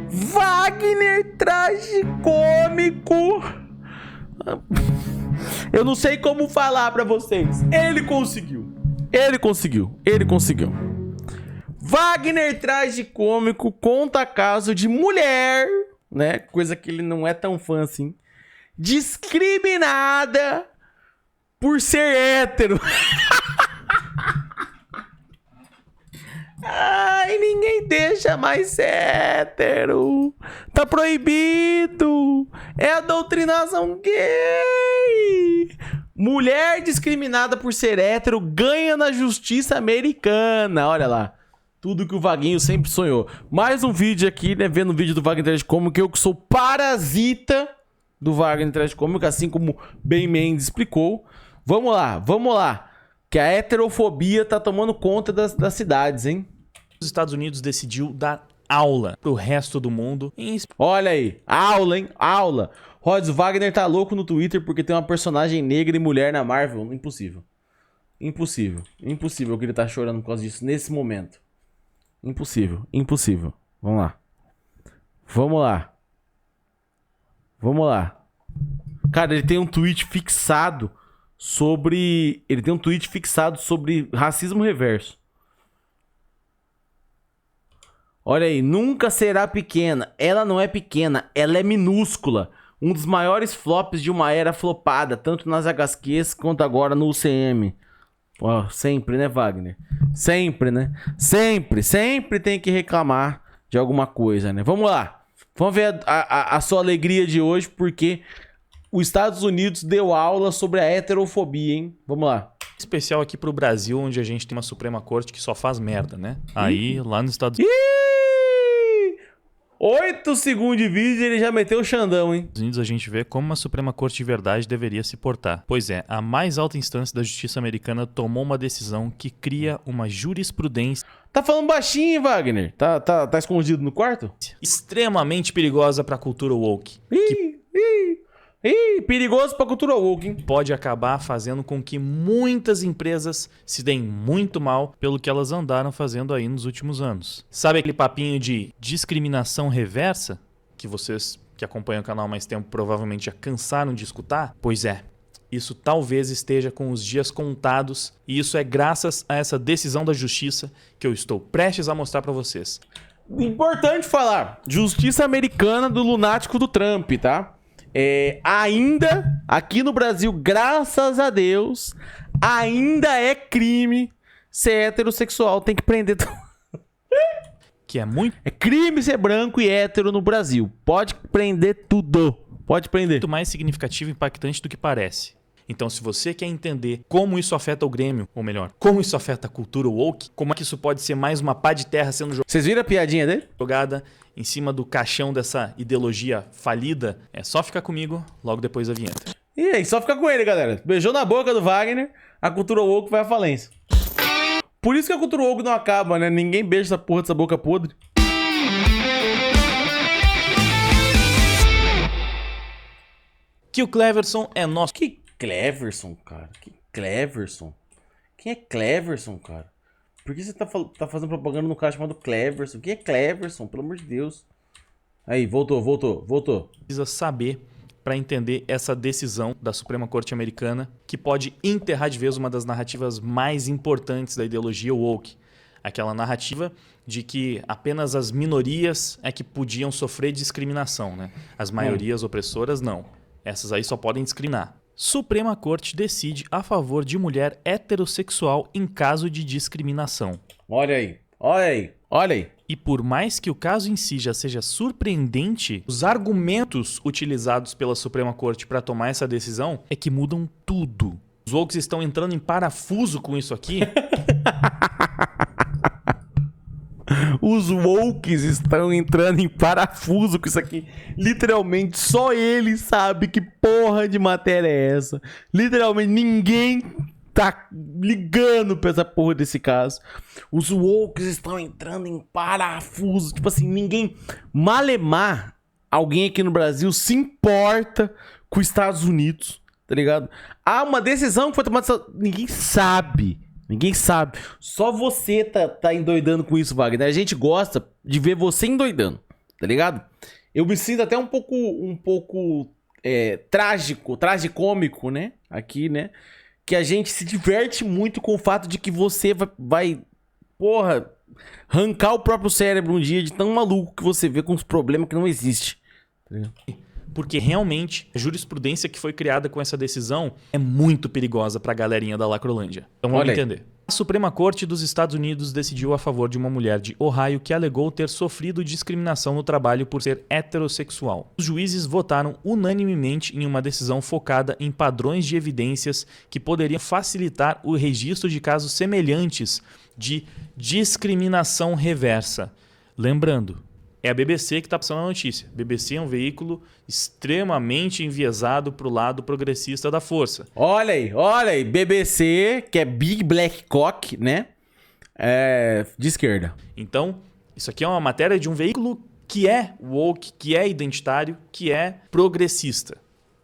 Wagner tragicômico. Eu não sei como falar pra vocês. Ele conseguiu. Ele conseguiu. Ele conseguiu. Wagner tragicômico conta caso de mulher, né? Coisa que ele não é tão fã assim. Discriminada por ser hétero. Ai, ninguém deixa mais ser hétero. Tá proibido. É a doutrinação gay. Mulher discriminada por ser hétero ganha na justiça americana. Olha lá. Tudo que o Vaguinho sempre sonhou. Mais um vídeo aqui, né? Vendo o vídeo do Wagner Tragicômico. Eu que sou parasita do Wagner Tragicômico, assim como Ben Mendes explicou. Vamos lá, vamos lá. Que a heterofobia tá tomando conta das cidades, hein? Os Estados Unidos decidiu dar aula pro resto do mundo. Olha aí, aula, hein? Aula. Rods, Wagner tá louco no Twitter porque tem uma personagem negra e mulher na Marvel. Impossível. Impossível. Impossível que ele tá chorando por causa disso nesse momento. Impossível. Impossível. Vamos lá. Vamos lá. Vamos lá. Cara, ele tem um tweet fixado sobre... Ele tem um tweet fixado sobre racismo reverso. Olha aí, nunca será pequena. Ela não é pequena, ela é minúscula. Um dos maiores flops de uma era flopada, tanto nas HQs quanto agora no UCM. Ó, sempre, né, Wagner? Sempre, né? Sempre tem que reclamar de alguma coisa, né? Vamos lá. Vamos ver a sua alegria de hoje, porque os Estados Unidos deu aula sobre a heterofobia, hein? Vamos lá. Especial aqui pro Brasil, onde a gente tem uma Suprema Corte que só faz merda, né? Aí, lá nos Estados 8 segundos de vídeo e ele já meteu o Xandão, hein? Unidos a gente vê como uma Suprema Corte de verdade deveria se portar. Pois é, a mais alta instância da justiça americana tomou uma decisão que cria uma jurisprudência... Tá falando baixinho, Wagner? Tá escondido no quarto? ...extremamente perigosa pra cultura woke. Perigoso pra cultura woke, hein? Pode acabar fazendo com que muitas empresas se deem muito mal pelo que elas andaram fazendo aí nos últimos anos. Sabe aquele papinho de discriminação reversa? Que vocês que acompanham o canal há mais tempo provavelmente já cansaram de escutar? Pois é, isso talvez esteja com os dias contados e isso é graças a essa decisão da justiça que eu estou prestes a mostrar pra vocês. Importante falar, justiça americana do lunático do Trump, tá? Ainda, aqui no Brasil, graças a Deus, ainda é crime ser heterossexual. Tem que prender... Que é muito... É crime ser branco e hétero no Brasil. Pode prender tudo. Pode prender. Muito mais significativo e impactante do que parece. Então, se você quer entender como isso afeta o Grêmio, ou melhor, como isso afeta a cultura woke, como é que isso pode ser mais uma pá de terra sendo Vocês viram a piadinha dele? jogada em cima do caixão dessa ideologia falida, é só ficar comigo logo depois da vinheta. E aí, só fica com ele, galera. Beijou na boca do Wagner, a cultura woke vai à falência. Por isso que a cultura woke não acaba, né? Ninguém beija essa porra dessa boca podre. Que o Cleverson é nosso... Que Cleverson, cara? Que Cleverson? Quem é Cleverson, cara? Por que você tá fazendo propaganda no cara chamado Cleverson? Quem é Cleverson? Pelo amor de Deus. Aí, voltou. Precisa saber para entender essa decisão da Suprema Corte Americana que pode enterrar de vez uma das narrativas mais importantes da ideologia woke. Aquela narrativa de que apenas as minorias é que podiam sofrer discriminação, né? As maiorias opressoras não. Essas aí só podem discriminar. Suprema Corte decide a favor de mulher heterossexual em caso de discriminação. Olha aí. E por mais que o caso em si já seja surpreendente, os argumentos utilizados pela Suprema Corte para tomar essa decisão é que mudam tudo. Os wokes estão entrando em parafuso com isso aqui. Os wokes estão entrando em parafuso com isso aqui. Literalmente, só ele sabe que porra de matéria é essa. Literalmente, ninguém tá ligando pra essa porra desse caso. Os wokes estão entrando em parafuso. Tipo assim, ninguém... Malemar, alguém aqui no Brasil se importa com os Estados Unidos, tá ligado? Há uma decisão que foi tomada... Ninguém sabe. Só você tá endoidando com isso, Wagner. A gente gosta de ver você endoidando. tá ligado? Eu me sinto até um pouco tragicômico, né? Aqui, né? Que a gente se diverte muito com o fato de que você vai porra, arrancar o próprio cérebro um dia de tão maluco que você vê com os problemas que não existem. Tá ligado? Porque realmente a jurisprudência que foi criada com essa decisão é muito perigosa pra galerinha da Lacrolândia. Então vamos entender. A Suprema Corte dos Estados Unidos decidiu a favor de uma mulher de Ohio que alegou ter sofrido discriminação no trabalho por ser heterossexual. Os juízes votaram unanimemente em uma decisão focada em padrões de evidências que poderiam facilitar o registro de casos semelhantes de discriminação reversa. Lembrando, é a BBC que está passando a notícia. BBC é um veículo extremamente enviesado para o lado progressista da força. Olha aí, BBC, que é Big Black Cock, né? De esquerda. Então, isso aqui é uma matéria de um veículo que é woke, que é identitário, que é progressista.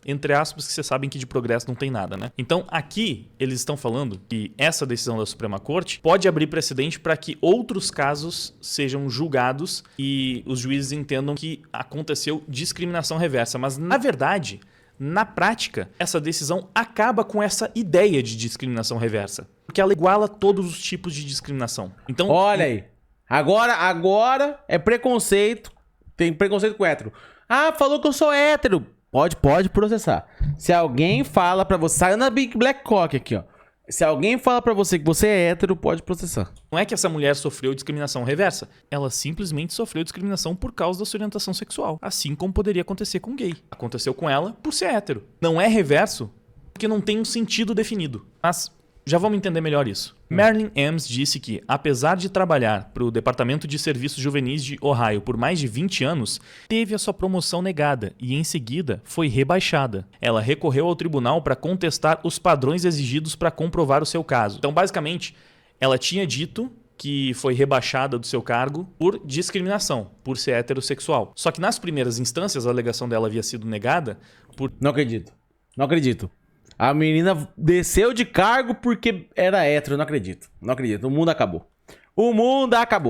Entre aspas, que vocês sabem que de progresso não tem nada, né? Então, aqui, eles estão falando que essa decisão da Suprema Corte pode abrir precedente para que outros casos sejam julgados e os juízes entendam que aconteceu discriminação reversa. Mas, na verdade, na prática, essa decisão acaba com essa ideia de discriminação reversa. Porque ela iguala todos os tipos de discriminação. Então, olha aí. Agora é preconceito. Tem preconceito com hétero. Ah, falou que eu sou hétero. Pode processar. Se alguém fala pra você... Saiu na Big Black Cock aqui, ó. Se alguém fala pra você que você é hétero, pode processar. Não é que essa mulher sofreu discriminação reversa. Ela simplesmente sofreu discriminação por causa da sua orientação sexual. Assim como poderia acontecer com gay. Aconteceu com ela por ser hétero. Não é reverso porque não tem um sentido definido. Mas já vamos entender melhor isso. Marilyn Ames disse que, apesar de trabalhar para o Departamento de Serviços Juvenis de Ohio por mais de 20 anos, teve a sua promoção negada e, em seguida, foi rebaixada. Ela recorreu ao tribunal para contestar os padrões exigidos para comprovar o seu caso. Então, basicamente, ela tinha dito que foi rebaixada do seu cargo por discriminação, por ser heterossexual. Só que nas primeiras instâncias, a alegação dela havia sido negada por... Não acredito. A menina desceu de cargo porque era hétero. Não acredito. O mundo acabou.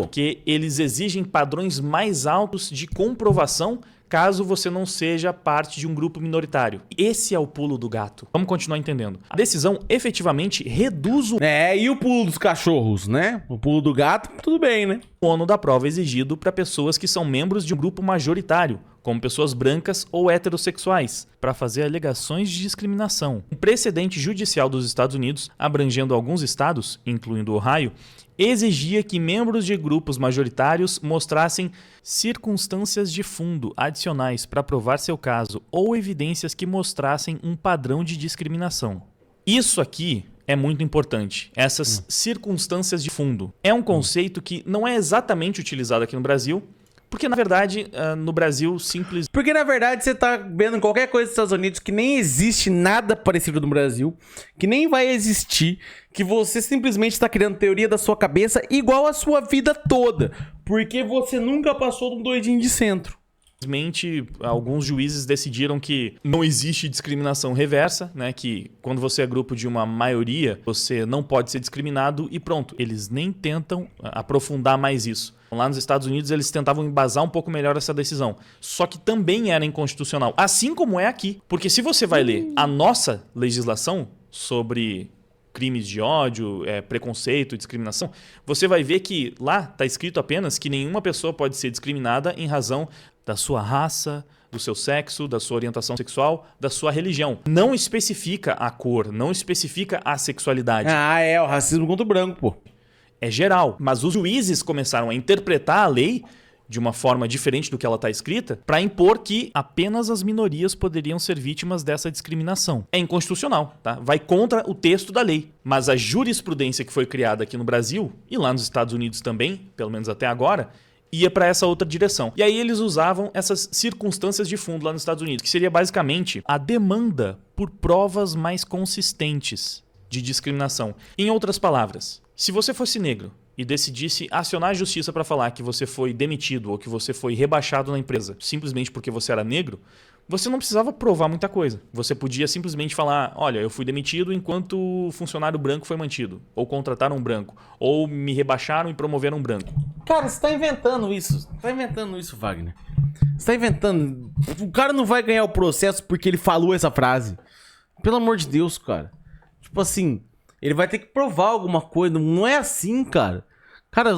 Porque eles exigem padrões mais altos de comprovação caso você não seja parte de um grupo minoritário. Esse é o pulo do gato. Vamos continuar entendendo. A decisão efetivamente reduz o e o pulo dos cachorros, né? O pulo do gato, tudo bem, né? ônus da prova exigido para pessoas que são membros de um grupo majoritário, como pessoas brancas ou heterossexuais, para fazer alegações de discriminação. Um precedente judicial dos Estados Unidos, abrangendo alguns estados, incluindo Ohio, exigia que membros de grupos majoritários mostrassem circunstâncias de fundo adicionais para provar seu caso ou evidências que mostrassem um padrão de discriminação. Isso aqui é muito importante, essas circunstâncias de fundo. É um conceito que não é exatamente utilizado aqui no Brasil, porque, na verdade, no Brasil, simples... Porque, na verdade, você tá vendo qualquer coisa dos Estados Unidos que nem existe nada parecido no Brasil, que nem vai existir, que você simplesmente está criando teoria da sua cabeça igual a sua vida toda, porque você nunca passou de um doidinho de centro. Simplesmente, alguns juízes decidiram que não existe discriminação reversa, né? Que quando você é grupo de uma maioria, você não pode ser discriminado e pronto. Eles nem tentam aprofundar mais isso. Lá nos Estados Unidos, eles tentavam embasar um pouco melhor essa decisão. Só que também era inconstitucional, assim como é aqui. Porque se você vai ler a nossa legislação sobre crimes de ódio, preconceito, discriminação, você vai ver que lá está escrito apenas que nenhuma pessoa pode ser discriminada em razão da sua raça, do seu sexo, da sua orientação sexual, da sua religião. Não especifica a cor, não especifica a sexualidade. O racismo contra o branco, pô. É geral, mas os juízes começaram a interpretar a lei de uma forma diferente do que ela está escrita para impor que apenas as minorias poderiam ser vítimas dessa discriminação. É inconstitucional, tá? Vai contra o texto da lei. Mas a jurisprudência que foi criada aqui no Brasil e lá nos Estados Unidos também, pelo menos até agora, ia para essa outra direção. E aí eles usavam essas circunstâncias de fundo lá nos Estados Unidos, que seria basicamente a demanda por provas mais consistentes de discriminação. Em outras palavras, se você fosse negro e decidisse acionar a justiça para falar que você foi demitido ou que você foi rebaixado na empresa simplesmente porque você era negro, você não precisava provar muita coisa. Você podia simplesmente falar, olha, eu fui demitido enquanto o funcionário branco foi mantido. Ou contrataram um branco. Ou me rebaixaram e promoveram um branco. Cara, você tá inventando isso. Tá inventando isso, Wagner. Você tá inventando. O cara não vai ganhar o processo porque ele falou essa frase. Pelo amor de Deus, cara. Tipo assim, ele vai ter que provar alguma coisa. Não é assim, cara. Cara,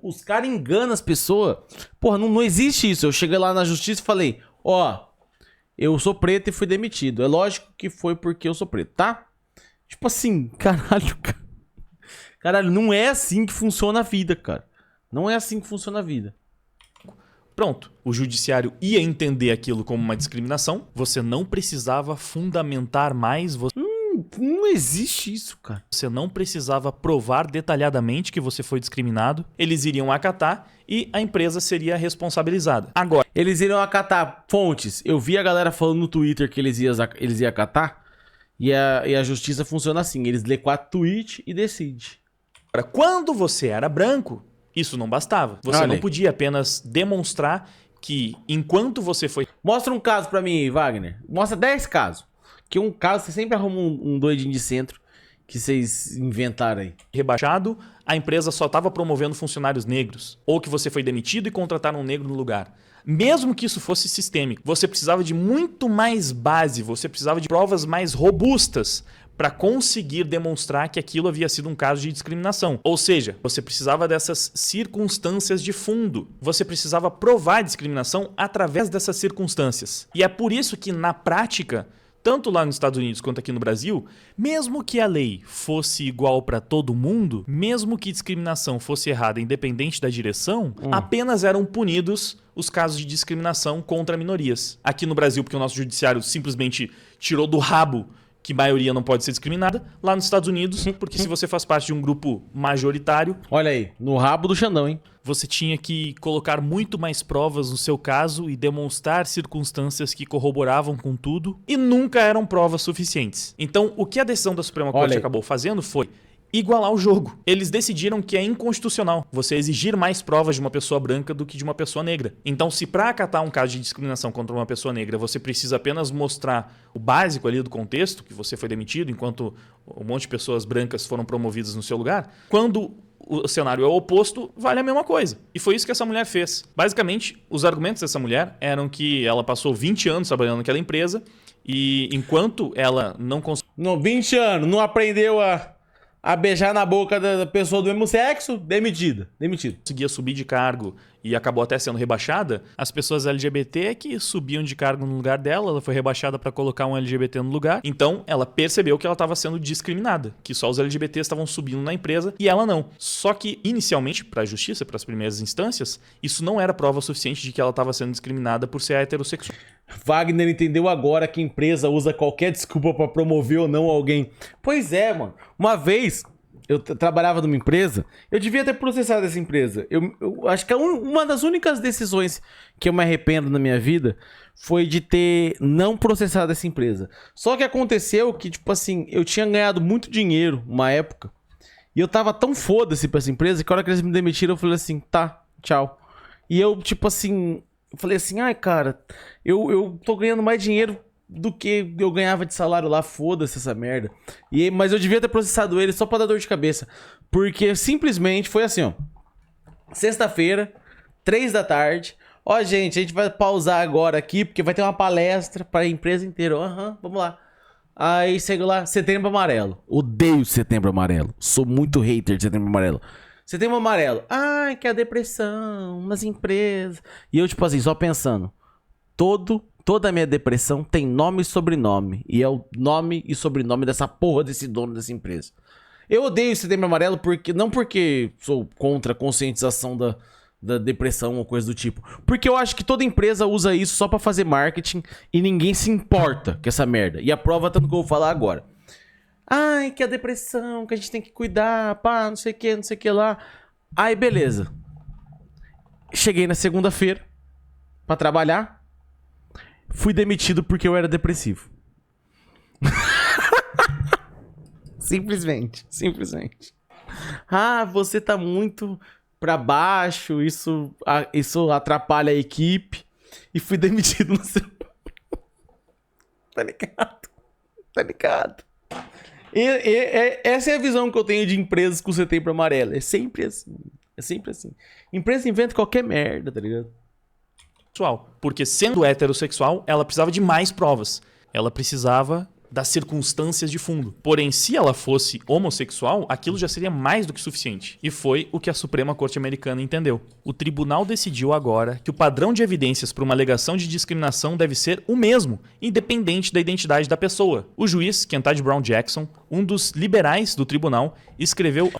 os caras enganam as pessoas. Porra, não existe isso. Eu cheguei lá na justiça e falei, ó, eu sou preto e fui demitido. É lógico que foi porque eu sou preto, tá? Tipo assim, caralho, cara. Caralho, não é assim que funciona a vida, cara. Não é assim que funciona a vida. Pronto, o judiciário ia entender aquilo como uma discriminação, você não precisava fundamentar mais, Não existe isso, cara. você não precisava provar detalhadamente que você foi discriminado, eles iriam acatar e a empresa seria responsabilizada. Agora, Eles iriam acatar fontes. Eu vi a galera falando no Twitter que eles iam acatar. E a justiça funciona assim. Eles lê 4 tweets e decide. quando você era branco, isso não bastava. Você Olha não aí. podia apenas demonstrar que enquanto você foi Mostra um caso pra mim, Wagner. Mostra 10 casos. Que um caso, você sempre arruma um doidinho de centro que vocês inventaram aí. rebaixado, a empresa só estava promovendo funcionários negros. Ou que você foi demitido e contrataram um negro no lugar. Mesmo que isso fosse sistêmico, você precisava de muito mais base, você precisava de provas mais robustas para conseguir demonstrar que aquilo havia sido um caso de discriminação. Ou seja, você precisava dessas circunstâncias de fundo. Você precisava provar a discriminação através dessas circunstâncias. E é por isso que, na prática, tanto lá nos Estados Unidos quanto aqui no Brasil, mesmo que a lei fosse igual para todo mundo, mesmo que discriminação fosse errada independente da direção, apenas eram punidos os casos de discriminação contra minorias. Aqui no Brasil, porque o nosso judiciário simplesmente tirou do rabo que maioria não pode ser discriminada. Lá nos Estados Unidos, porque se você faz parte de um grupo majoritário, Olha aí, no rabo do Xandão, hein? você tinha que colocar muito mais provas no seu caso e demonstrar circunstâncias que corroboravam com tudo e nunca eram provas suficientes. Então, o que a decisão da Suprema Olha Corte aí. acabou fazendo foi igualar o jogo. Eles decidiram que é inconstitucional você exigir mais provas de uma pessoa branca do que de uma pessoa negra. Então, se para acatar um caso de discriminação contra uma pessoa negra, você precisa apenas mostrar o básico ali do contexto, que você foi demitido enquanto um monte de pessoas brancas foram promovidas no seu lugar, quando o cenário é o oposto, vale a mesma coisa. E foi isso que essa mulher fez. Basicamente, os argumentos dessa mulher eram que ela passou 20 anos trabalhando naquela empresa e enquanto ela não conseguia No 20 anos, não aprendeu a beijar na boca da pessoa do mesmo sexo, demitida. Demitido. subir de cargo e acabou até sendo rebaixada, as pessoas LGBT que subiam de cargo no lugar dela, ela foi rebaixada para colocar um LGBT no lugar. Então, ela percebeu que ela estava sendo discriminada, que só os LGBTs estavam subindo na empresa e ela não. Só que, inicialmente, para a justiça, para as primeiras instâncias, isso não era prova suficiente de que ela estava sendo discriminada por ser heterossexual. Wagner entendeu agora que a empresa usa qualquer desculpa pra promover ou não alguém. Pois é, mano. Uma vez eu trabalhava numa empresa, eu devia ter processado essa empresa. Eu acho que uma das únicas decisões que eu me arrependo na minha vida foi de ter não processado essa empresa. Só que aconteceu que, tipo assim, eu tinha ganhado muito dinheiro uma época e eu tava tão foda-se pra essa empresa que a hora que eles me demitiram eu falei assim, tá, tchau. E eu, tipo assim, falei assim, ai, cara, eu tô ganhando mais dinheiro do que eu ganhava de salário lá, foda-se essa merda. Mas eu devia ter processado ele só pra dar dor de cabeça. Porque simplesmente foi assim, ó. Sexta-feira, 3 da tarde. Ó, gente, a gente vai pausar agora aqui, porque vai ter uma palestra pra empresa inteira. Aham, vamos lá. Aí chego lá, Setembro Amarelo. Odeio Setembro Amarelo. Sou muito hater de Setembro Amarelo. Setembro Amarelo. Ai, que é a depressão nas empresas. E eu, tipo assim, só pensando. Toda a minha depressão tem nome e sobrenome. E é o nome e sobrenome dessa porra desse dono dessa empresa. Eu odeio o Setembro Amarelo não porque sou contra a conscientização da depressão ou coisa do tipo. Porque eu acho que toda empresa usa isso só pra fazer marketing e ninguém se importa com essa merda. E a prova tá no que eu vou falar agora. Ai, que a depressão, que a gente tem que cuidar, pá, não sei o que lá. Aí, beleza. Cheguei na segunda-feira pra trabalhar. Fui demitido porque eu era depressivo. Simplesmente. Ah, você tá muito pra baixo, isso atrapalha a equipe. E fui demitido Tá ligado? Tá ligado? Essa é a visão que eu tenho de empresas com setembro amarelo. É sempre assim. É sempre assim. Empresa inventa qualquer merda, tá ligado? Porque sendo heterossexual, ela precisava de mais provas. Ela precisava das circunstâncias de fundo. Porém, se ela fosse homossexual, aquilo já seria mais do que suficiente. E foi o que a Suprema Corte Americana entendeu. O tribunal decidiu agora que o padrão de evidências para uma alegação de discriminação deve ser o mesmo, independente da identidade da pessoa. O juiz, Kentage Brown Jackson, um dos liberais do tribunal, escreveu...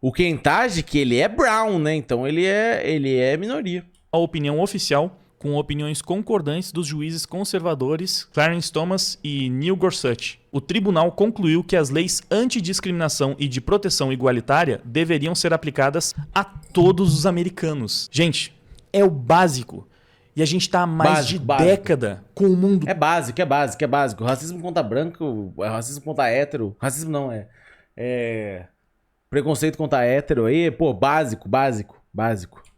O Kentage, que ele é Brown, né? Então ele é minoria. A opinião oficial com opiniões concordantes dos juízes conservadores Clarence Thomas e Neil Gorsuch. O tribunal concluiu que as leis antidiscriminação e de proteção igualitária deveriam ser aplicadas a todos os americanos. Gente, é o básico. E a gente tá há mais de década com o mundo... É básico. Racismo contra branco, racismo contra hétero. Racismo não, preconceito contra hétero aí, pô, básico.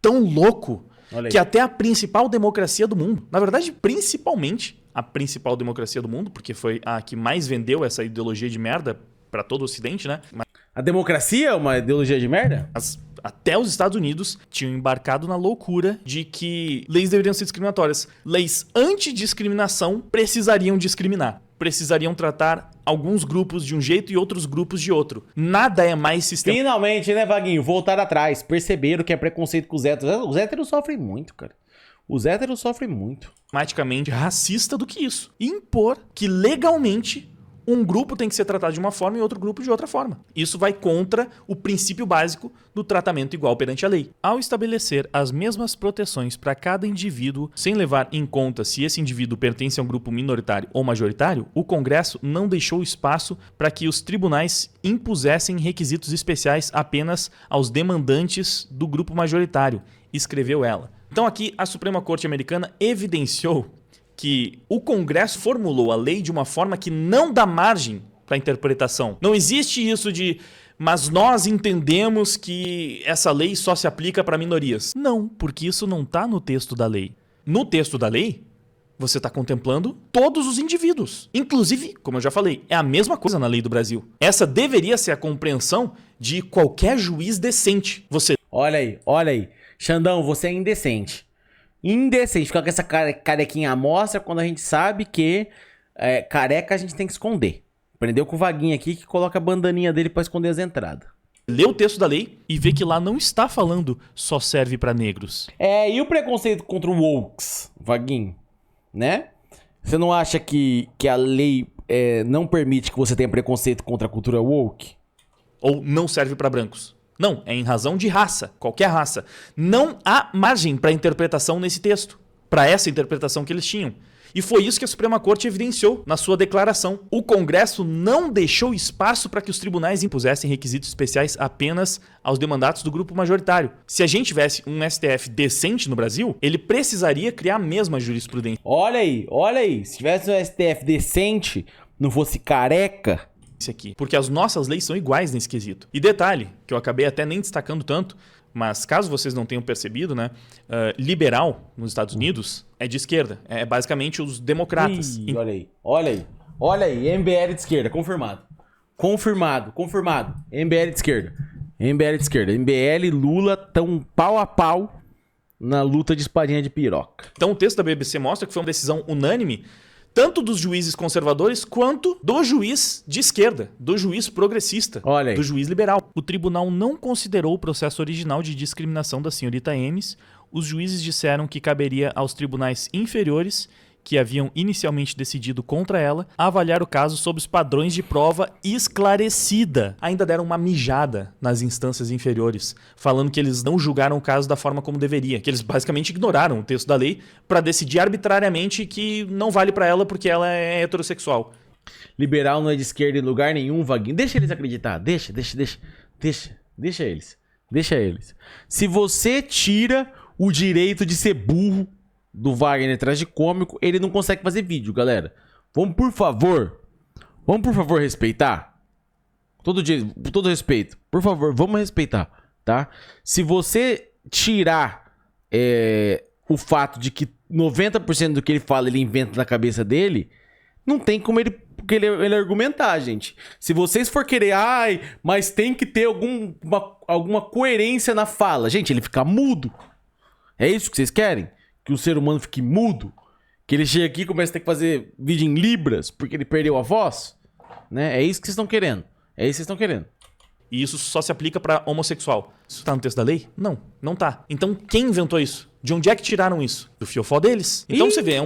Tão louco que até a principal democracia do mundo, na verdade, principalmente a principal democracia do mundo, porque foi a que mais vendeu essa ideologia de merda pra todo o Ocidente, né? A democracia é uma ideologia de merda? Até os Estados Unidos tinham embarcado na loucura de que leis deveriam ser discriminatórias. Leis antidiscriminação precisariam discriminar. Precisariam tratar alguns grupos de um jeito e outros grupos de outro. Nada é mais sistema. Finalmente, né, Vaguinho? Voltaram atrás. Perceberam que é preconceito com os héteros. Os héteros sofrem muito, cara. Os héteros sofrem muito. Automaticamente racista do que isso. Impor que legalmente um grupo tem que ser tratado de uma forma e outro grupo de outra forma. Isso vai contra o princípio básico do tratamento igual perante a lei. Ao estabelecer as mesmas proteções para cada indivíduo, sem levar em conta se esse indivíduo pertence a um grupo minoritário ou majoritário, o Congresso não deixou espaço para que os tribunais impusessem requisitos especiais apenas aos demandantes do grupo majoritário, escreveu ela. Então aqui a Suprema Corte Americana evidenciou que o Congresso formulou a lei de uma forma que não dá margem para interpretação. Não existe isso de, mas nós entendemos que essa lei só se aplica para minorias. Não, porque isso não está no texto da lei. No texto da lei, você está contemplando todos os indivíduos. Inclusive, como eu já falei, é a mesma coisa na lei do Brasil. Essa deveria ser a compreensão de qualquer juiz decente. Olha aí. Xandão, você é indecente. Indecente, ficar com essa carequinha à mostra quando a gente sabe que careca a gente tem que esconder. Aprendeu com o Vaguinho aqui que coloca a bandaninha dele pra esconder as entradas. Lê o texto da lei e vê que lá não está falando só serve pra negros. E o preconceito contra o wokes, Vaguinho, né? Você não acha que a lei não permite que você tenha preconceito contra a cultura woke? Ou não serve pra brancos? Não, é em razão de raça, qualquer raça. Não há margem para interpretação nesse texto, para essa interpretação que eles tinham. E foi isso que a Suprema Corte evidenciou na sua declaração. O Congresso não deixou espaço para que os tribunais impusessem requisitos especiais apenas aos demandados do grupo majoritário. Se a gente tivesse um STF decente no Brasil, ele precisaria criar a mesma jurisprudência. Olha aí. Se tivesse um STF decente, não fosse careca... aqui, porque as nossas leis são iguais nesse quesito. E detalhe, que eu acabei até nem destacando tanto, mas caso vocês não tenham percebido, né, liberal nos Estados Unidos é de esquerda, é basicamente os democratas. Olha aí, MBL de esquerda, confirmado. MBL de esquerda. MBL e Lula estão pau a pau na luta de espadinha de piroca. Então o texto da BBC mostra que foi uma decisão unânime tanto dos juízes conservadores quanto do juiz de esquerda, do juiz progressista, do juiz liberal. O tribunal não considerou o processo original de discriminação da senhorita Ames. Os juízes disseram que caberia aos tribunais inferiores, que haviam inicialmente decidido contra ela, avaliar o caso sob os padrões de prova esclarecida. Ainda deram uma mijada nas instâncias inferiores, falando que eles não julgaram o caso da forma como deveria, que eles basicamente ignoraram o texto da lei para decidir arbitrariamente que não vale para ela porque ela é heterossexual. Liberal não é de esquerda em lugar nenhum, Vaguinho. Deixa eles acreditar, deixa eles. Se você tira o direito de ser burro do Wagner tragicômico, ele não consegue fazer vídeo, galera. Vamos por favor respeitar. Todo respeito. Por favor, vamos respeitar, tá? Se você tirar o fato de que 90% do que ele fala ele inventa na cabeça dele, Não tem como ele argumentar, gente. Se vocês for querer, mas tem que ter alguma coerência na fala. Gente, ele fica mudo. É isso que vocês querem? Que o ser humano fique mudo? Que ele chegue aqui e comece a ter que fazer vídeo em libras porque ele perdeu a voz? Né? É isso que vocês estão querendo. É isso que vocês estão querendo. E isso só se aplica para homossexual. Isso tá no texto da lei? Não, não tá. Então quem inventou isso? De onde é que tiraram isso? Do fiofó deles? Então você vê,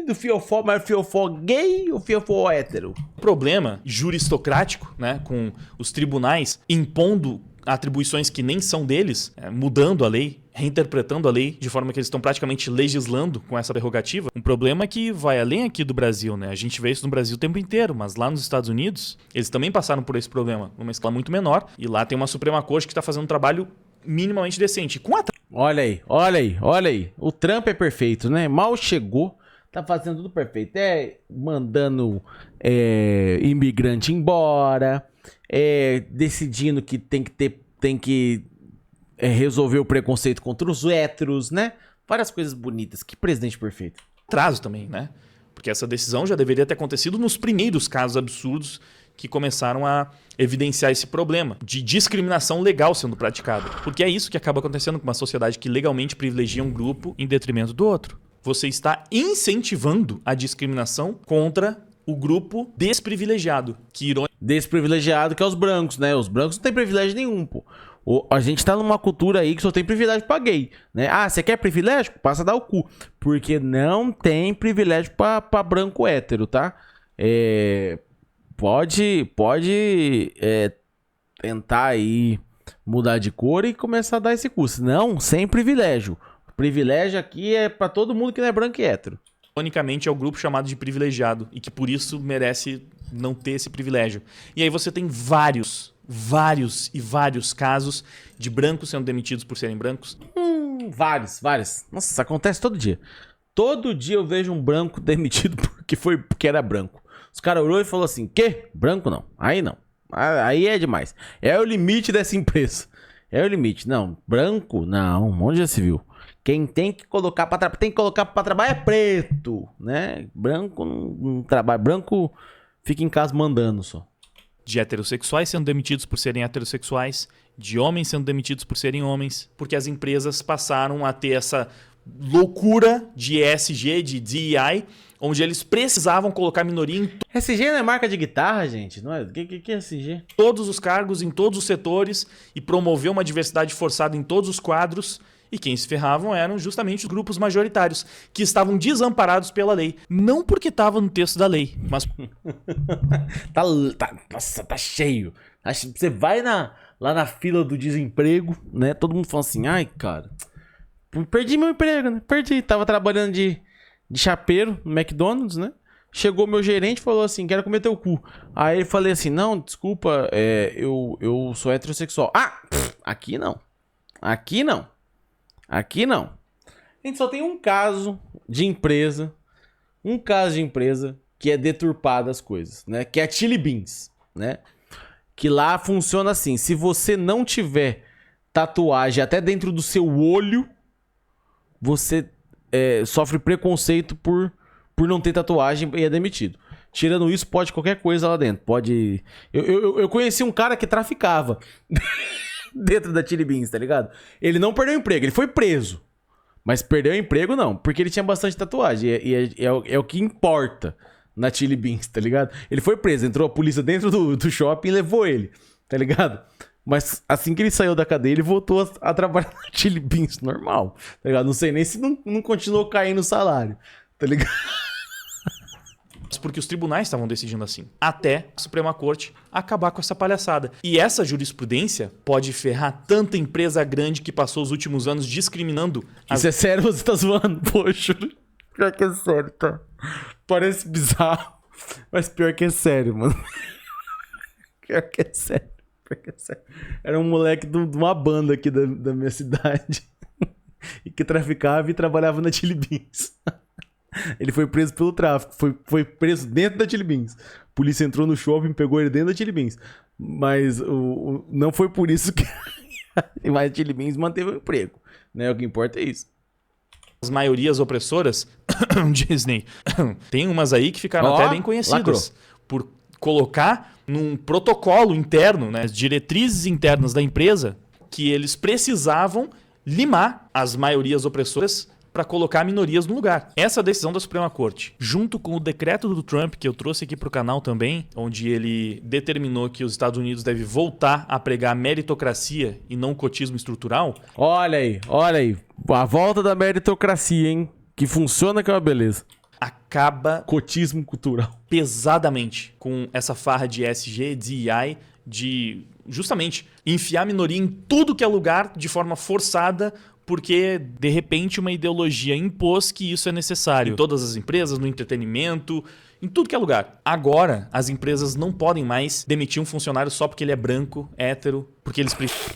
do fiofó, mas fiofó gay ou fiofó hétero? Problema juristocrático, né? Com os tribunais impondo atribuições que nem são deles, mudando a lei, reinterpretando a lei, de forma que eles estão praticamente legislando com essa prerrogativa. Um problema que vai além aqui do Brasil, né? A gente vê isso no Brasil o tempo inteiro, mas lá nos Estados Unidos, eles também passaram por esse problema, numa escala muito menor, e lá tem uma Suprema Corte que está fazendo um trabalho minimamente decente. Olha aí. O Trump é perfeito, né? Mal chegou, tá fazendo tudo perfeito. Mandando imigrante embora, decidindo que tem que resolver o preconceito contra os héteros, né? Várias coisas bonitas. Que presidente perfeito. Atraso também, né? Porque essa decisão já deveria ter acontecido nos primeiros casos absurdos que começaram a evidenciar esse problema de discriminação legal sendo praticada. Porque é isso que acaba acontecendo com uma sociedade que legalmente privilegia um grupo em detrimento do outro. Você está incentivando a discriminação contra o grupo desprivilegiado. Desprivilegiado que é os brancos, né? Os brancos não têm privilégio nenhum, pô. A gente tá numa cultura aí que só tem privilégio pra gay, né? Você quer privilégio? Passa a dar o cu. Porque não tem privilégio pra branco hétero, tá? Pode tentar aí mudar de cor e começar a dar esse curso. Não, sem privilégio. O privilégio aqui é pra todo mundo que não é branco e hétero. Ironicamente, é o grupo chamado de privilegiado e que por isso merece não ter esse privilégio. E aí você tem vários casos de brancos sendo demitidos por serem brancos. Vários. Nossa, isso acontece todo dia. Todo dia eu vejo um branco demitido porque era branco. Os caras olhou e falou assim, quê? Branco não. Aí não. Aí é demais. É o limite dessa empresa. É o limite. Não, branco, não. Onde já se viu? Quem tem que colocar pra trabalhar é preto, né? Branco não trabalha. Branco fica em casa mandando só. De heterossexuais sendo demitidos por serem heterossexuais, de homens sendo demitidos por serem homens, porque as empresas passaram a ter essa loucura de ESG, de DEI, onde eles precisavam colocar minoria em SG não é marca de guitarra, gente? Não é? O que é SG? todos os cargos, em todos os setores, e promover uma diversidade forçada em todos os quadros. E quem se ferravam eram justamente os grupos majoritários, que estavam desamparados pela lei. Não porque estava no texto da lei, mas... Nossa, tá cheio. Você vai lá na fila do desemprego, né? Todo mundo fala assim, ai, cara, perdi meu emprego, né? Tava trabalhando de chapeiro no McDonald's, né? Chegou meu gerente e falou assim, quero comer teu cu. Aí eu falei assim, não, desculpa, eu sou heterossexual. Aqui não. A gente só tem um caso de empresa que é deturpada as coisas, né? Que é a Chili Beans, né? Que lá funciona assim, se você não tiver tatuagem até dentro do seu olho, você sofre preconceito por não ter tatuagem e é demitido. Tirando isso, pode qualquer coisa lá dentro. Pode... Eu conheci um cara que traficava dentro da Chili Beans, tá ligado? Ele não perdeu o emprego, ele foi preso. Mas perdeu o emprego não, porque ele tinha bastante tatuagem. É o que importa na Chili Beans, tá ligado? Ele foi preso, entrou a polícia dentro do shopping e levou ele, tá ligado? Mas assim que ele saiu da cadeia, ele voltou a trabalhar na Chili Beans normal, tá ligado? Não sei nem se não continuou caindo o salário, tá ligado? Porque os tribunais estavam decidindo assim, até a Suprema Corte acabar com essa palhaçada. E essa jurisprudência pode ferrar tanta empresa grande que passou os últimos anos discriminando... Isso é sério, você tá zoando? Poxa, pior que é sério, tá? Parece bizarro, mas pior que é sério, mano. Pior que é sério. Era um moleque de uma banda aqui da minha cidade e que traficava e trabalhava na Chili Beans. Ele foi preso pelo tráfico. Foi preso dentro da Chili Beans. A polícia entrou no shopping e pegou ele dentro da Chili Beans. Mas não foi por isso que a Chili Beans manteve o emprego, né? O que importa é isso. As maiorias opressoras Disney. Tem umas aí que ficaram até bem conhecidas por colocar num protocolo interno, né, diretrizes internas da empresa, que eles precisavam limar as maiorias opressoras para colocar minorias no lugar. Essa decisão da Suprema Corte, junto com o decreto do Trump, que eu trouxe aqui para o canal também, onde ele determinou que os Estados Unidos devem voltar a pregar meritocracia e não cotismo estrutural. Olha aí. A volta da meritocracia, hein? Que funciona que é uma beleza. Acaba Cotismo cultural. pesadamente com essa farra de ESG, DEI, de justamente enfiar a minoria em tudo que é lugar de forma forçada, porque de repente uma ideologia impôs que isso é necessário. Em todas as empresas, no entretenimento, em tudo que é lugar. Agora, as empresas não podem mais demitir um funcionário só porque ele é branco, hétero, porque eles precisam.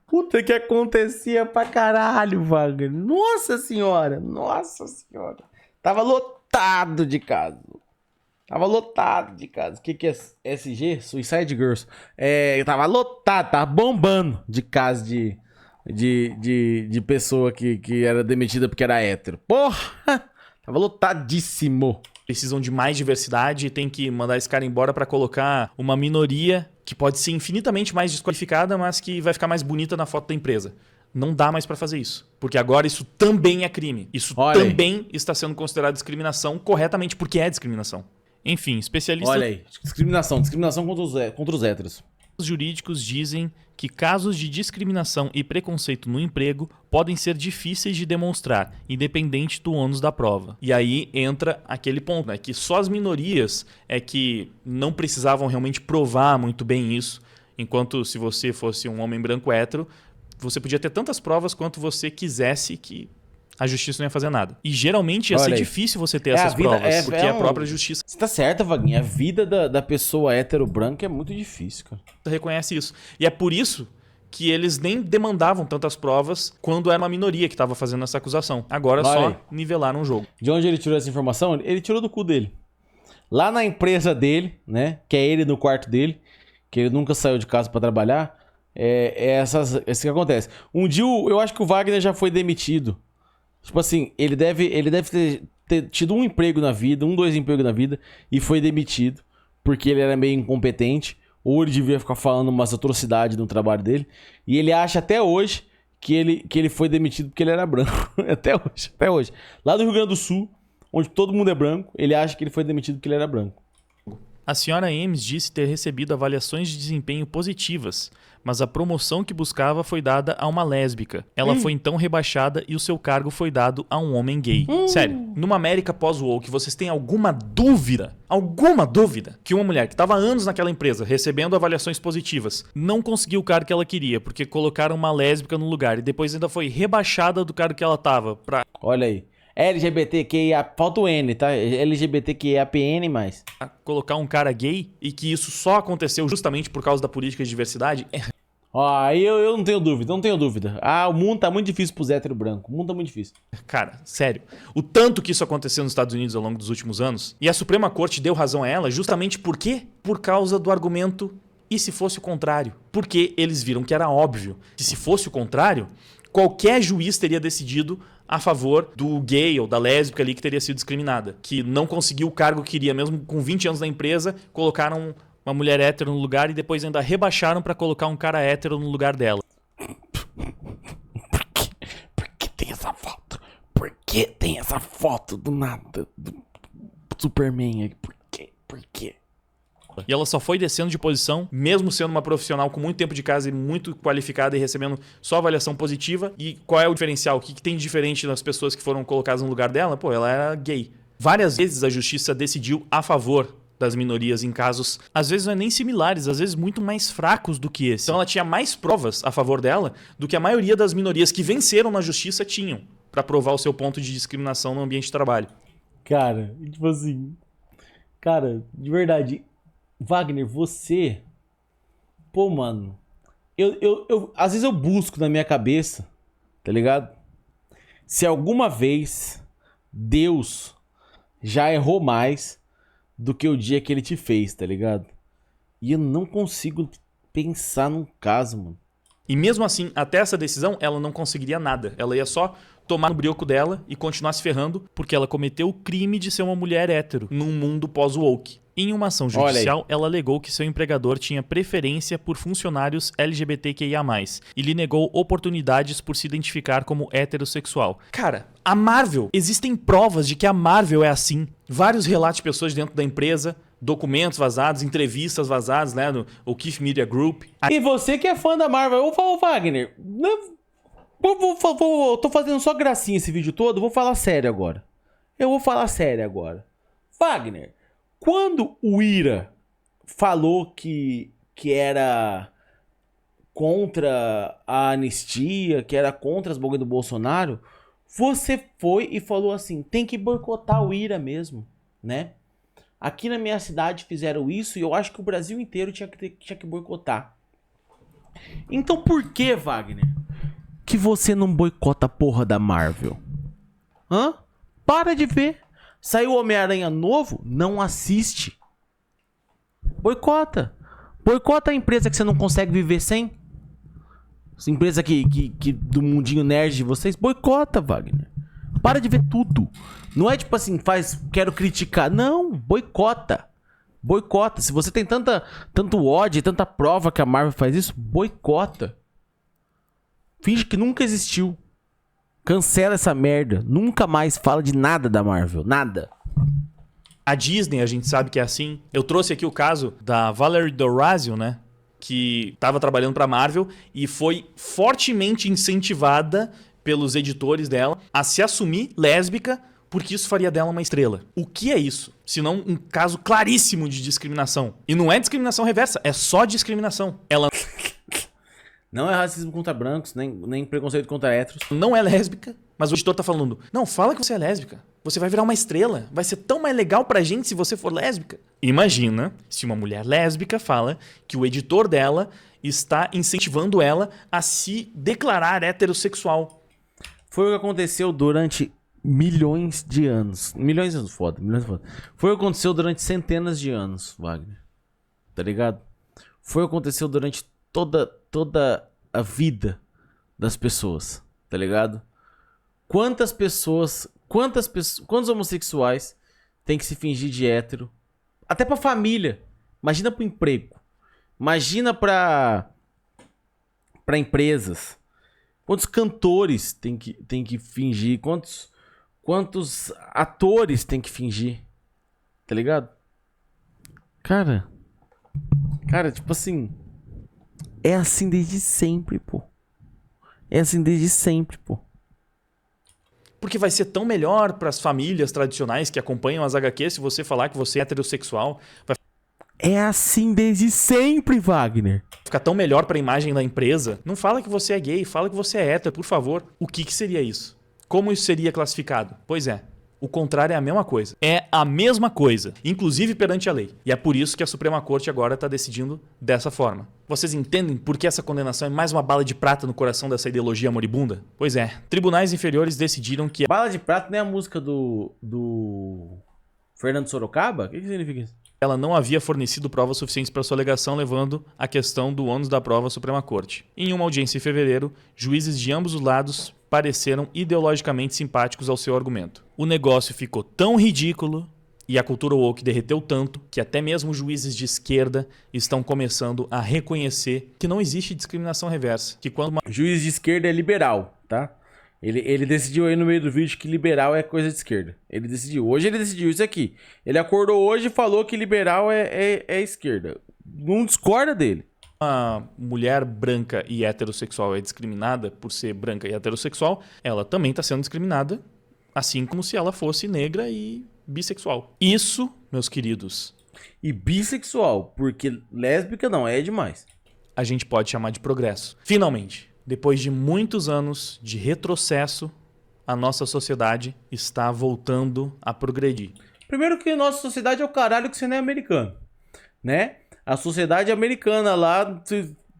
Puta que acontecia pra caralho, Wagner. Nossa senhora. Tava lotado de casa. O que é SG? Suicide Girls. Tava lotado, tava bombando de casa de pessoa que era demitida porque era hétero. Porra! Tava lotadíssimo. Precisam de mais diversidade e tem que mandar esse cara embora para colocar uma minoria que pode ser infinitamente mais desqualificada, mas que vai ficar mais bonita na foto da empresa. Não dá mais para fazer isso. Porque agora isso também é crime. Isso também está sendo considerado discriminação corretamente, porque é discriminação. Enfim, especialistas... Olha aí, discriminação contra os héteros. Os jurídicos dizem que casos de discriminação e preconceito no emprego podem ser difíceis de demonstrar, independente do ônus da prova. E aí entra aquele ponto, né, que só as minorias é que não precisavam realmente provar muito bem isso, enquanto se você fosse um homem branco hétero, você podia ter tantas provas quanto você quisesse que a justiça não ia fazer nada. E geralmente ia ser difícil você ter essas provas, porque a própria justiça... Você tá certo, Vaguinho. A vida da pessoa hétero branca é muito difícil, cara. Reconhece isso. E é por isso que eles nem demandavam tantas provas quando era uma minoria que estava fazendo essa acusação. Agora só nivelaram o jogo. De onde ele tirou essa informação? Ele tirou do cu dele. Lá na empresa dele, que é ele no quarto dele, que ele nunca saiu de casa pra trabalhar, isso que acontece. Um dia, eu acho que o Wagner já foi demitido. Tipo assim, ele deve ter tido um emprego na vida, dois empregos na vida, e foi demitido porque ele era meio incompetente, ou ele devia ficar falando umas atrocidades no trabalho dele, e ele acha até hoje que ele foi demitido porque ele era branco. Até hoje. Lá no Rio Grande do Sul, onde todo mundo é branco, ele acha que ele foi demitido porque ele era branco. A senhora Ames disse ter recebido avaliações de desempenho positivas, mas a promoção que buscava foi dada a uma lésbica. Ela foi então rebaixada e o seu cargo foi dado a um homem gay. Sério, numa América pós-woke, vocês têm alguma dúvida que uma mulher que estava há anos naquela empresa, recebendo avaliações positivas, não conseguiu o cargo que ela queria, porque colocaram uma lésbica no lugar e depois ainda foi rebaixada do cargo que ela estava pra... Olha aí. LGBTQIA, falta o N, tá? LGBTQIAPN+. Colocar um cara gay e que isso só aconteceu justamente por causa da política de diversidade. Aí eu não tenho dúvida. O mundo tá muito difícil pros héteros brancos. O mundo tá muito difícil. Cara, sério. O tanto que isso aconteceu nos Estados Unidos ao longo dos últimos anos, e a Suprema Corte deu razão a ela justamente por quê? Por causa do argumento e se fosse o contrário. Porque eles viram que era óbvio que se fosse o contrário, qualquer juiz teria decidido a favor do gay ou da lésbica ali que teria sido discriminada. Que não conseguiu o cargo que queria, mesmo com 20 anos na empresa, colocaram uma mulher hétero no lugar e depois ainda rebaixaram pra colocar um cara hétero no lugar dela. Por que tem essa foto? Por que tem essa foto do nada? Do Superman aí? Por quê? E ela só foi descendo de posição, mesmo sendo uma profissional com muito tempo de casa e muito qualificada e recebendo só avaliação positiva. E qual é o diferencial? O que tem de diferente nas pessoas que foram colocadas no lugar dela? Pô, ela era gay. Várias vezes a justiça decidiu a favor das minorias em casos, às vezes não é nem similares, às vezes muito mais fracos do que esse. Então ela tinha mais provas a favor dela do que a maioria das minorias que venceram na justiça tinham para provar o seu ponto de discriminação no ambiente de trabalho. Cara, tipo assim... Cara, de verdade... Wagner, você... Pô, mano... Eu às vezes eu busco na minha cabeça, tá ligado? Se alguma vez Deus já errou mais do que o dia que ele te fez, tá ligado? E eu não consigo pensar num caso, mano. E mesmo assim, até essa decisão, ela não conseguiria nada. Ela ia só tomar no brioco dela e continuar se ferrando porque ela cometeu o crime de ser uma mulher hétero num mundo pós-woke. Em uma ação judicial, ela alegou que seu empregador tinha preferência por funcionários LGBTQIA+, e lhe negou oportunidades por se identificar como heterossexual. Cara, a Marvel, existem provas de que a Marvel é assim. Vários relatos de pessoas dentro da empresa, documentos vazados, entrevistas vazadas, né, no O'Keefe Media Group. E você que é fã da Marvel, ô Wagner, tô fazendo só gracinha esse vídeo todo, vou falar sério agora. Wagner, quando o Ira falou que era contra a anistia, que era contra as bagulho do Bolsonaro, você foi e falou assim, tem que boicotar o Ira mesmo, né? Aqui na minha cidade fizeram isso e eu acho que o Brasil inteiro tinha que boicotar. Então por que, Wagner, que você não boicota a porra da Marvel? Hã? Para de ver. Saiu o Homem-Aranha novo? Não assiste. Boicota. Boicota a empresa que você não consegue viver sem. Essa empresa que do mundinho nerd de vocês. Boicota, Wagner. Para de ver tudo. Não é tipo assim, quero criticar. Não, boicota. Boicota. Se você tem tanto ódio, tanta prova que a Marvel faz isso, boicota. Finge que nunca existiu. Cancela essa merda. Nunca mais fala de nada da Marvel. Nada. A Disney, a gente sabe que é assim. Eu trouxe aqui o caso da Valerie Dorazio, né? Que estava trabalhando para a Marvel e foi fortemente incentivada pelos editores dela a se assumir lésbica porque isso faria dela uma estrela. O que é isso? Senão um caso claríssimo de discriminação. E não é discriminação reversa, é só discriminação. Ela não é racismo contra brancos, nem preconceito contra héteros. não é lésbica, mas o editor tá falando, não, fala que você é lésbica. Você vai virar uma estrela. Vai ser tão mais legal pra gente se você for lésbica. Imagina se uma mulher lésbica fala que o editor dela está incentivando ela a se declarar heterossexual. Foi o que aconteceu durante milhões de anos. Milhões de anos, foda. Foi o que aconteceu durante centenas de anos, Wagner. Tá ligado? Foi o que aconteceu durante toda a vida das pessoas, tá ligado? Quantos homossexuais tem que se fingir de hétero? Até pra família. Imagina pro emprego. Imagina pra empresas. Quantos cantores tem que fingir? Quantos atores tem que fingir? Tá ligado? Cara, tipo assim... É assim desde sempre, pô. Porque vai ser tão melhor para as famílias tradicionais que acompanham as HQs se você falar que você é heterossexual. Vai É assim desde sempre, Wagner. ficar tão melhor para a imagem da empresa. Não fala que você é gay, fala que você é hétero, por favor. O que seria isso? Como isso seria classificado? Pois é. O contrário é a mesma coisa. É a mesma coisa, inclusive perante a lei. E é por isso que a Suprema Corte agora está decidindo dessa forma. Vocês entendem por que essa condenação é mais uma bala de prata no coração dessa ideologia moribunda? Pois é, tribunais inferiores decidiram que... Bala de prata não é a música do Fernando Sorocaba? O que significa isso? Ela não havia fornecido provas suficientes para sua alegação, levando a questão do ônus da prova à Suprema Corte. Em uma audiência em fevereiro, juízes de ambos os lados pareceram ideologicamente simpáticos ao seu argumento. O negócio ficou tão ridículo e a cultura woke derreteu tanto que até mesmo juízes de esquerda estão começando a reconhecer que não existe discriminação reversa. Que quando uma... Juiz de esquerda é liberal, tá? Ele decidiu aí no meio do vídeo que liberal é coisa de esquerda. Ele decidiu. Hoje ele decidiu isso aqui. Ele acordou hoje e falou que liberal é esquerda. Não discorda dele. Uma mulher branca e heterossexual é discriminada por ser branca e heterossexual, ela também está sendo discriminada, assim como se ela fosse negra e bissexual. Isso, meus queridos... E bissexual, porque lésbica não, é demais. A gente pode chamar de progresso. Finalmente, depois de muitos anos de retrocesso, a nossa sociedade está voltando a progredir. Primeiro que a nossa sociedade é o caralho que você não é americano, né? A sociedade americana lá,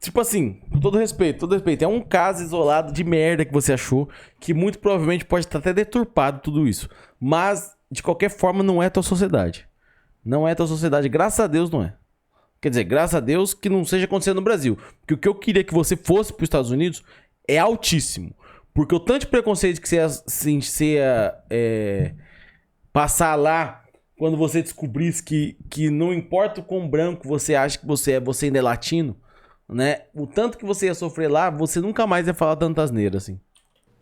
tipo assim, com todo respeito, é um caso isolado de merda que você achou, que muito provavelmente pode estar até deturpado tudo isso. Mas, de qualquer forma, não é tua sociedade. Não é tua sociedade, graças a Deus não é. Quer dizer, graças a Deus que não seja acontecendo no Brasil. Porque o que eu queria que você fosse para os Estados Unidos é altíssimo. Porque o tanto de preconceito que você ia passar lá quando você descobrisse que não importa o quão branco você acha que você é, você ainda é latino, né? O tanto que você ia sofrer lá, você nunca mais ia falar tanta asneira, assim.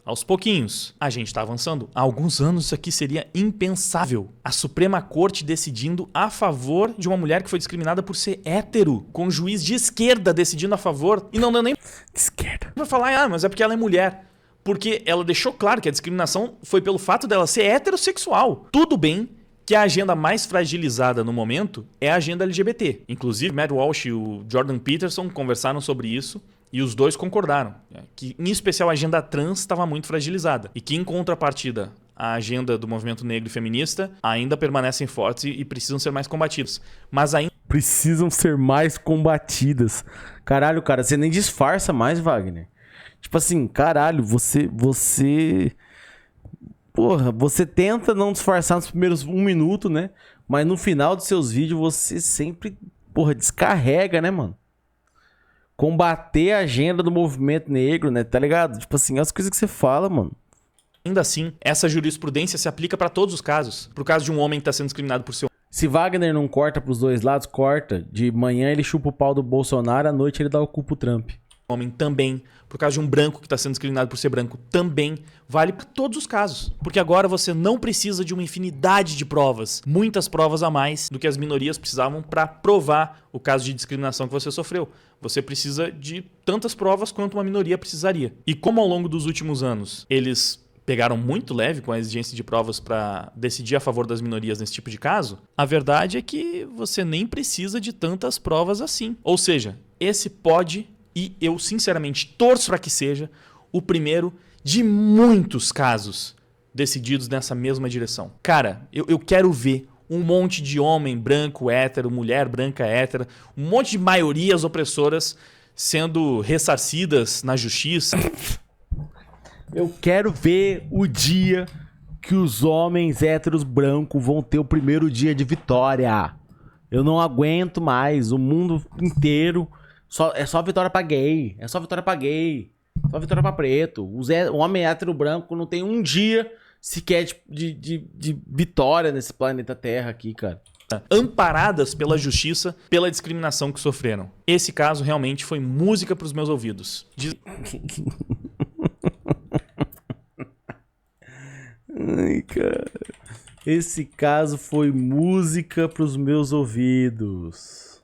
Aos pouquinhos, a gente está avançando. Há alguns anos isso aqui seria impensável. A Suprema Corte decidindo a favor de uma mulher que foi discriminada por ser hétero, com um juiz de esquerda decidindo a favor, e não deu nem De esquerda. pra falar, mas é porque ela é mulher. Porque ela deixou claro que a discriminação foi pelo fato dela ser heterossexual. Tudo bem que a agenda mais fragilizada no momento é a agenda LGBT. Inclusive, Matt Walsh e o Jordan Peterson conversaram sobre isso e os dois concordaram que, em especial, a agenda trans estava muito fragilizada e que, em contrapartida, a agenda do movimento negro e feminista ainda permanecem fortes e precisam ser mais combatidos. Mas ainda Precisam ser mais combatidas. Caralho, cara, você nem disfarça mais, Wagner. Tipo assim, caralho, você... Porra, você tenta não disfarçar nos primeiros 1 minuto, né? Mas no final dos seus vídeos você sempre, porra, descarrega, né, mano? Combater a agenda do movimento negro, né? Tá ligado? Tipo assim, as coisas que você fala, mano. Ainda assim, essa jurisprudência se aplica para todos os casos. Pro caso de um homem que está sendo discriminado por ser Se Wagner não corta pros dois lados, corta. De manhã ele chupa o pau do Bolsonaro, à noite ele dá o cu pro Trump. homem também. Por causa de um branco que está sendo discriminado por ser branco também. Vale para todos os casos. Porque agora você não precisa de uma infinidade de provas. Muitas provas a mais do que as minorias precisavam para provar o caso de discriminação que você sofreu. Você precisa de tantas provas quanto uma minoria precisaria. E como ao longo dos últimos anos eles pegaram muito leve com a exigência de provas para decidir a favor das minorias nesse tipo de caso, a verdade é que você nem precisa de tantas provas assim. Ou seja, esse pode, e eu sinceramente torço para que seja, o primeiro de muitos casos decididos nessa mesma direção. Cara, eu quero ver um monte de homem branco, hétero, mulher branca, hétera, um monte de maiorias opressoras sendo ressarcidas na justiça. Eu quero ver o dia que os homens héteros brancos vão ter o primeiro dia de vitória. Eu não aguento mais. O mundo inteiro é só vitória pra gay. É só vitória pra gay. Só vitória pra preto. O homem hétero branco não tem um dia sequer de vitória nesse planeta Terra aqui, cara. Amparadas pela justiça, pela discriminação que sofreram. Esse caso realmente foi música pros meus ouvidos. Ai, cara. Esse caso foi música pros meus ouvidos.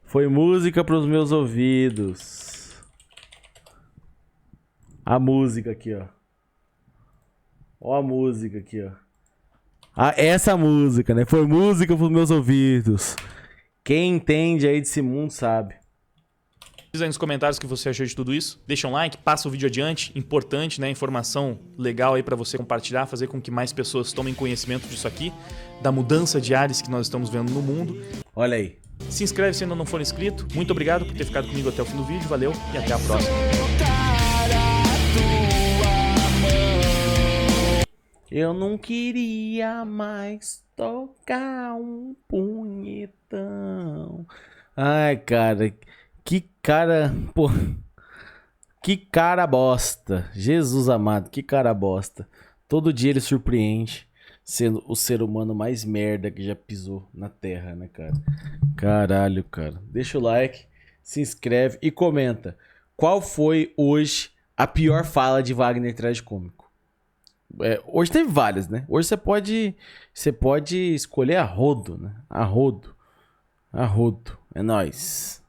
Foi música pros meus ouvidos. A música aqui, ó. Ó a música aqui, ó. Ah, essa música, né? Foi música pros meus ouvidos. Quem entende aí desse mundo sabe. Diz aí nos comentários o que você achou de tudo isso. Deixa um like, passa o vídeo adiante. Importante, né? Informação legal aí pra você compartilhar, fazer com que mais pessoas tomem conhecimento disso aqui, da mudança de ares que nós estamos vendo no mundo. Olha aí. Se inscreve se ainda não for inscrito. Muito obrigado por ter ficado comigo até o fim do vídeo. Valeu e até a próxima. Eu não queria mais tocar um punhetão. Ai, cara. Que cara... Pô. Que cara bosta. Jesus amado, que cara bosta. Todo dia ele surpreende, sendo o ser humano mais merda que já pisou na terra, né, cara? Caralho, cara. Deixa o like, se inscreve e comenta. Qual foi hoje a pior fala de Wagner Tragicômico? Hoje teve várias, né? Hoje você pode escolher a rodo, né? A rodo. A rodo. É nóis.